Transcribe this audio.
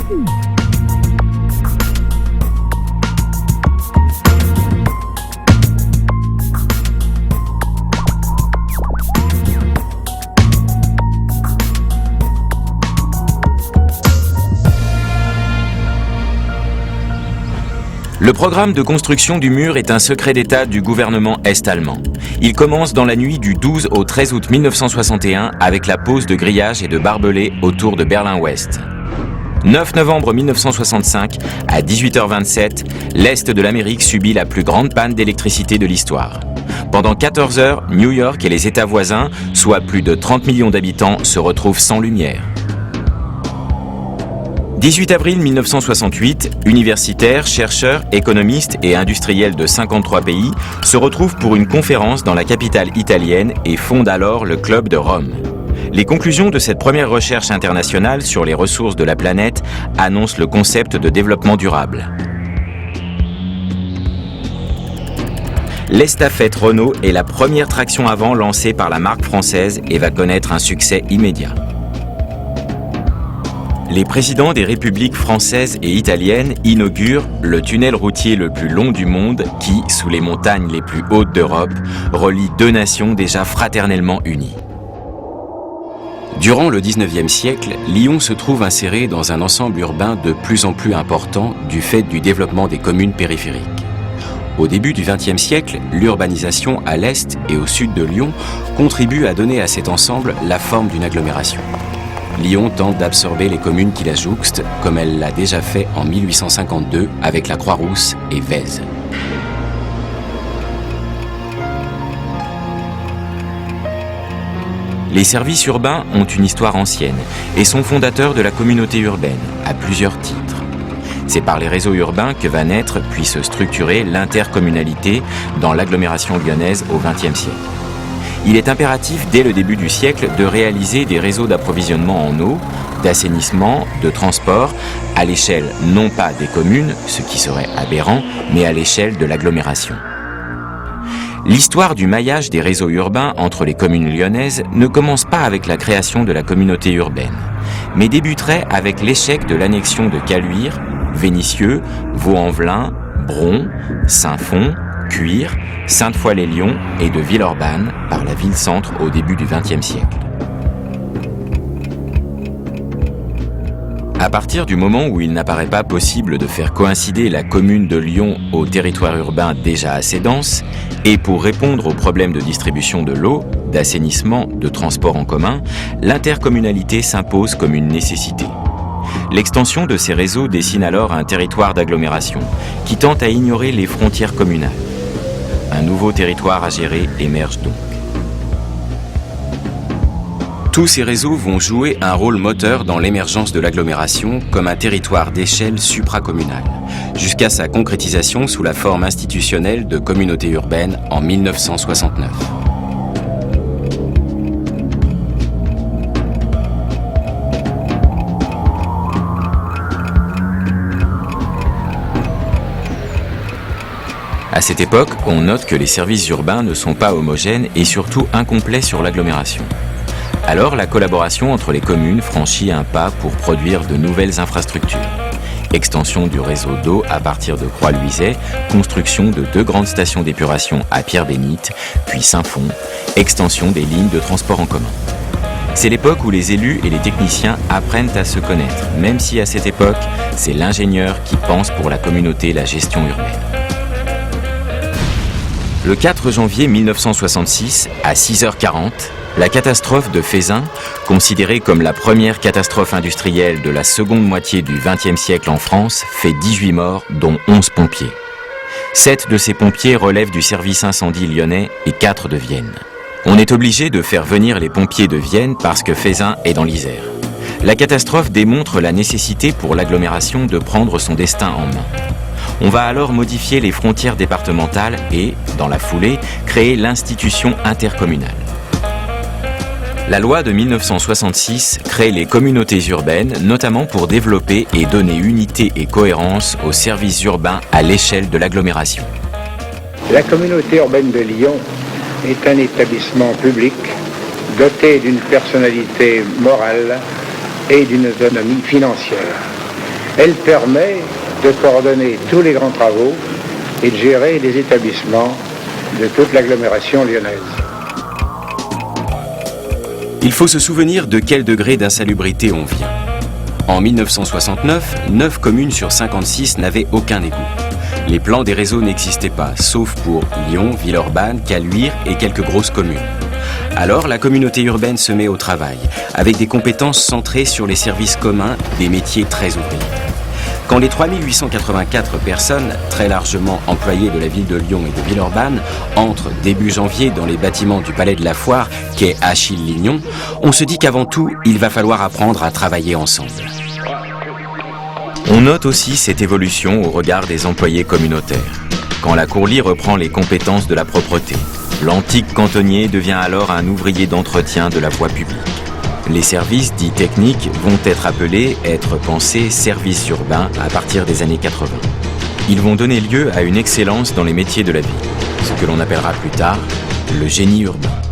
Le programme de construction du mur est un secret d'État du gouvernement est-allemand. Il commence dans la nuit du 12 au 13 août 1961 avec la pose de grillage et de barbelés autour de Berlin-Ouest. 9 novembre 1965, à 18h27, l'Est de l'Amérique subit la plus grande panne d'électricité de l'histoire. Pendant 14 heures, New York et les États voisins, soit plus de 30 millions d'habitants, se retrouvent sans lumière. 18 avril 1968, universitaires, chercheurs, économistes et industriels de 53 pays se retrouvent pour une conférence dans la capitale italienne et fondent alors le Club de Rome. Les conclusions de cette première recherche internationale sur les ressources de la planète annoncent le concept de développement durable. L'estafette Renault est la première traction avant lancée par la marque française et va connaître un succès immédiat. Les présidents des républiques françaises et italiennes inaugurent le tunnel routier le plus long du monde qui, sous les montagnes les plus hautes d'Europe, relie deux nations déjà fraternellement unies. Durant le XIXe siècle, Lyon se trouve inséré dans un ensemble urbain de plus en plus important du fait du développement des communes périphériques. Au début du XXe siècle, l'urbanisation à l'est et au sud de Lyon contribue à donner à cet ensemble la forme d'une agglomération. Lyon tente d'absorber les communes qui la jouxtent, comme elle l'a déjà fait en 1852 avec la Croix-Rousse et Vèze. Les services urbains ont une histoire ancienne et sont fondateurs de la communauté urbaine, à plusieurs titres. C'est par les réseaux urbains que va naître puis se structurer l'intercommunalité dans l'agglomération lyonnaise au XXe siècle. Il est impératif dès le début du siècle de réaliser des réseaux d'approvisionnement en eau, d'assainissement, de transport, à l'échelle non pas des communes, ce qui serait aberrant, mais à l'échelle de l'agglomération. L'histoire du maillage des réseaux urbains entre les communes lyonnaises ne commence pas avec la création de la communauté urbaine, mais débuterait avec l'échec de l'annexion de Caluire, Vénissieux, Vaux-en-Velin, Bron, Saint-Fond, Cuire, Sainte-Foy-les-Lyons et de Villeurbanne par la ville-centre au début du XXe siècle. À partir du moment où il n'apparaît pas possible de faire coïncider la commune de Lyon au territoire urbain déjà assez dense, et pour répondre aux problèmes de distribution de l'eau, d'assainissement, de transport en commun, l'intercommunalité s'impose comme une nécessité. L'extension de ces réseaux dessine alors un territoire d'agglomération qui tente à ignorer les frontières communales. Un nouveau territoire à gérer émerge donc. Tous ces réseaux vont jouer un rôle moteur dans l'émergence de l'agglomération comme un territoire d'échelle supracommunale, jusqu'à sa concrétisation sous la forme institutionnelle de communauté urbaine en 1969. À cette époque, on note que les services urbains ne sont pas homogènes et surtout incomplets sur l'agglomération. Alors, la collaboration entre les communes franchit un pas pour produire de nouvelles infrastructures. Extension du réseau d'eau à partir de Croix-Luizet, construction de 2 grandes stations d'épuration à Pierre-Bénite, puis Saint-Fond, extension des lignes de transport en commun. C'est l'époque où les élus et les techniciens apprennent à se connaître, même si à cette époque, c'est l'ingénieur qui pense pour la communauté la gestion urbaine. Le 4 janvier 1966, à 6h40, la catastrophe de Feyzin, considérée comme la première catastrophe industrielle de la seconde moitié du XXe siècle en France, fait 18 morts, dont 11 pompiers. 7 de ces pompiers relèvent du service incendie lyonnais et 4 de Vienne. On est obligé de faire venir les pompiers de Vienne parce que Feyzin est dans l'Isère. La catastrophe démontre la nécessité pour l'agglomération de prendre son destin en main. On va alors modifier les frontières départementales et, dans la foulée, créer l'institution intercommunale. La loi de 1966 crée les communautés urbaines, notamment pour développer et donner unité et cohérence aux services urbains à l'échelle de l'agglomération. La communauté urbaine de Lyon est un établissement public doté d'une personnalité morale et d'une autonomie financière. Elle permet de coordonner tous les grands travaux et de gérer les établissements de toute l'agglomération lyonnaise. Il faut se souvenir de quel degré d'insalubrité on vient. En 1969, 9 communes sur 56 n'avaient aucun égout. Les plans des réseaux n'existaient pas, sauf pour Lyon, Villeurbanne, Caluire et quelques grosses communes. Alors la communauté urbaine se met au travail, avec des compétences centrées sur les services communs des métiers très ouvriers. Quand les 3884 personnes, très largement employées de la ville de Lyon et de Villeurbanne, entrent début janvier dans les bâtiments du Palais de la Foire, quai Achille Lignon, on se dit qu'avant tout, il va falloir apprendre à travailler ensemble. On note aussi cette évolution au regard des employés communautaires. Quand la Courlis reprend les compétences de la propreté, l'antique cantonnier devient alors un ouvrier d'entretien de la voie publique. Les services dits techniques vont être pensés services urbains à partir des années 80. Ils vont donner lieu à une excellence dans les métiers de la ville, ce que l'on appellera plus tard le génie urbain.